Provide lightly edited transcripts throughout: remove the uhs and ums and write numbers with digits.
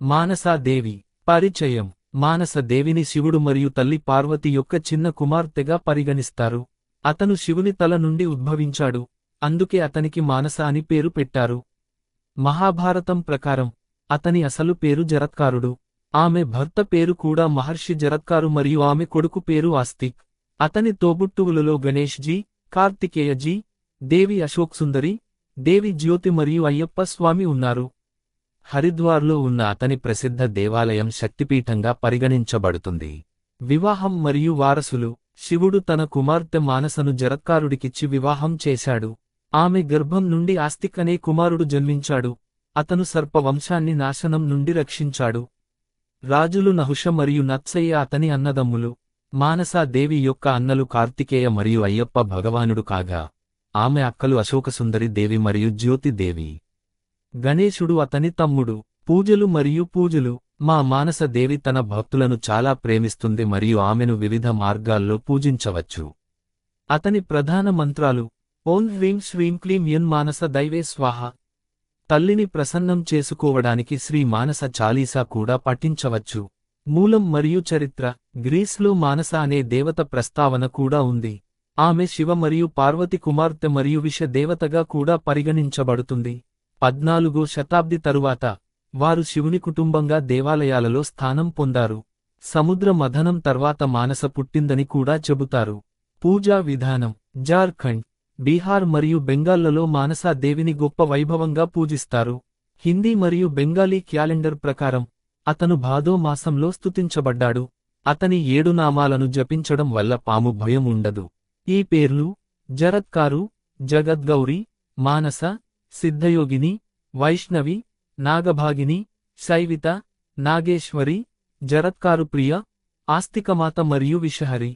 మానసాదేవి పరిచయం. మానసదేవిని శివుడు మరియు తల్లి పార్వతి యొక్క చిన్న కుమార్తెగా పరిగణిస్తారు. అతను శివుని తల నుండి ఉద్భవించాడు, అందుకే అతనికి మానస అని పేరు పెట్టారు. మహాభారతం ప్రకారం అతని అసలు పేరు జరత్కారుడు. ఆమె భర్త పేరు కూడా మహర్షి జరత్కారు మరియు ఆమె కొడుకు పేరు ఆస్తిక్. అతని తోబుట్టువులలో గణేష్జీ, కార్తికేయజీ, దేవి అశోక్సుందరి, దేవి జ్యోతి మరియు అయ్యప్ప స్వామి ఉన్నారు. హరిద్వార్లో ఉన్న అతని ప్రసిద్ధ దేవాలయం శక్తిపీఠంగా పరిగణించబడుతుంది. వివాహం మరియు వారసులు. శివుడు తన కుమార్తె మానసను జరత్కారుడికిచ్చి వివాహం చేశాడు. ఆమె గర్భం నుండి ఆస్తిక్ అనే కుమారుడు జన్మించాడు. అతను సర్పవంశాన్ని నాశనం నుండి రక్షించాడు. రాజులు నహుష మరియు నత్సయ్య అతని అన్నదమ్ములు. మానసాదేవి యొక్క అన్నలు కార్తికేయ మరియు అయ్యప్ప భగవానుడు కాగా, ఆమె అక్కలు అశోకసుందరి దేవి మరియు జ్యోతి దేవి. గణేశుడు అతని తమ్ముడు. పూజలు మరియు పూజలు. మా మానసదేవి తన భక్తులను చాలా ప్రేమిస్తుంది మరియు ఆమెను వివిధ మార్గాల్లో పూజించవచ్చు. అతని ప్రధాన మంత్రాలు: ఓం హ్రీం శ్రీం క్లీం యన్ మానస దైవే స్వాహ. తల్లిని ప్రసన్నం చేసుకోవడానికి శ్రీ మానస చాలీసా కూడా పఠించవచ్చు. మూలం మరియు చరిత్ర. గ్రీస్లో మానస అనే దేవత ప్రస్తావన కూడా ఉంది. ఆమె శివ మరియు పార్వతి కుమార్తె మరియు విష దేవతగా కూడా పరిగణించబడుతుంది. 14వ శతాబ్ది తరువాత వారు శివుని కుటుంబంగా దేవాలయాలలో స్థానం పొందారు. సముద్ర మథనం తర్వాత మానస పుట్టిందని కూడా చెబుతారు. పూజా విధానం. జార్ఖండ్, బీహార్ మరియు బెంగాల్లలో మానసాదేవిని గొప్ప వైభవంగా పూజిస్తారు. హిందీ మరియు బెంగాలీ క్యాలెండర్ ప్రకారం అతను భాదో మాసంలో స్తుతించబడ్డాడు. అతని 7 నామాలను జపించడం వల్ల పాము భయం ఉండదు. ఈ పేర్లు: జరత్కారు, జగద్గౌరి, మానస, సిద్ధయోగిని, వైష్ణవి, నాగభాగిని, శైవిత, నాగేశ్వరి, జరత్కారు ప్రియ, ఆస్తికమాత మరియు విషహరి.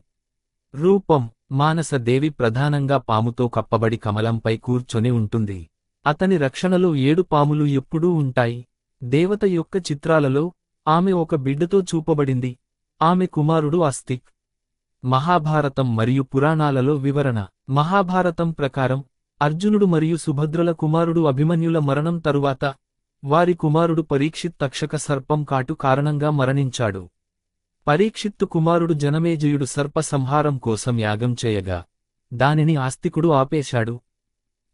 రూపం. మానసదేవి ప్రధానంగా పాముతో కప్పబడి కమలంపై కూర్చొని ఉంటుంది. అతని రక్షణలో 7 పాములు ఎప్పుడూ ఉంటాయి. దేవత యొక్క చిత్రాలలో ఆమె ఒక బిడ్డతో చూపబడింది. ఆమె కుమారుడు ఆస్తిక్. మహాభారతం మరియు పురాణాలలో వివరణ. మహాభారతం ప్రకారం అర్జునుడు మరియు సుభద్రల కుమారుడు అభిమన్యుల మరణం తరువాత వారి కుమారుడు పరీక్షిత్ తక్షక సర్పం కాటు కారణంగా మరణించాడు. పరీక్షిత్తు కుమారుడు జనమేజయుడు సర్ప సంహారం కోసం యాగం చేయగా దానిని ఆస్తికుడు ఆపేశాడు.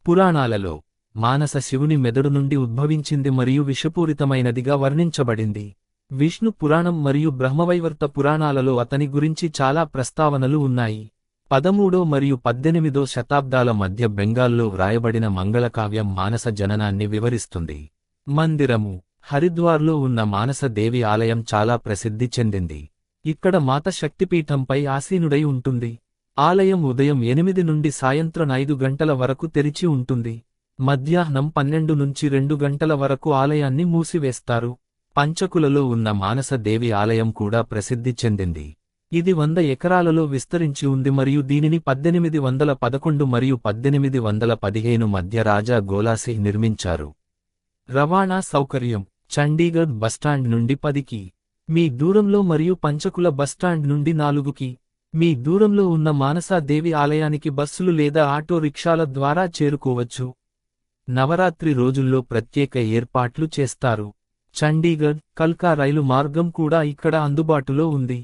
పురాణాలలో మానస శివుని మెదడు నుండి ఉద్భవించింది మరియు విషపూరితమైనదిగా వర్ణించబడింది. విష్ణు పురాణం మరియు బ్రహ్మవైవర్త పురాణాలలో అతని గురించి చాలా ప్రస్తావనలు ఉన్నాయి. 13వ మరియు 18వ శతాబ్దాల మధ్య బెంగాల్లో వ్రాయబడిన మంగళకావ్యం మానస జననాన్ని వివరిస్తుంది. మందిరము. హరిద్వార్లో ఉన్న మానసదేవి ఆలయం చాలా ప్రసిద్ధి చెందింది. ఇక్కడ మాత శక్తిపీఠంపై ఆసీనుడై ఉంటుంది. ఆలయం ఉదయం 8 నుండి సాయంత్రం 5 గంటల వరకు తెరిచి ఉంటుంది. మధ్యాహ్నం 12 నుంచి 2 గంటల వరకు ఆలయాన్ని మూసివేస్తారు. పంచకులలో ఉన్న మానసదేవి ఆలయం కూడా ప్రసిద్ధి చెందింది. ఇది 100 ఎకరాలలో విస్తరించి ఉంది మరియు దీనిని 1811 మరియు 1815 మధ్య రాజా గోలాసింగ్ నిర్మించారు. రవాణా సౌకర్యం. చండీగఢ్ బస్టాండ్ నుండి 10 కి. మీ దూరంలో మరియు పంచకుల బస్టాండ్ నుండి 4 కి. మీ దూరంలో ఉన్న మానసాదేవి ఆలయానికి బస్సులు లేదా ఆటో రిక్షాల ద్వారా చేరుకోవచ్చు. నవరాత్రి రోజుల్లో ప్రత్యేక ఏర్పాట్లు చేస్తారు. చండీగఢ్, కల్కా రైలు మార్గం కూడా ఇక్కడ అందుబాటులో ఉంది.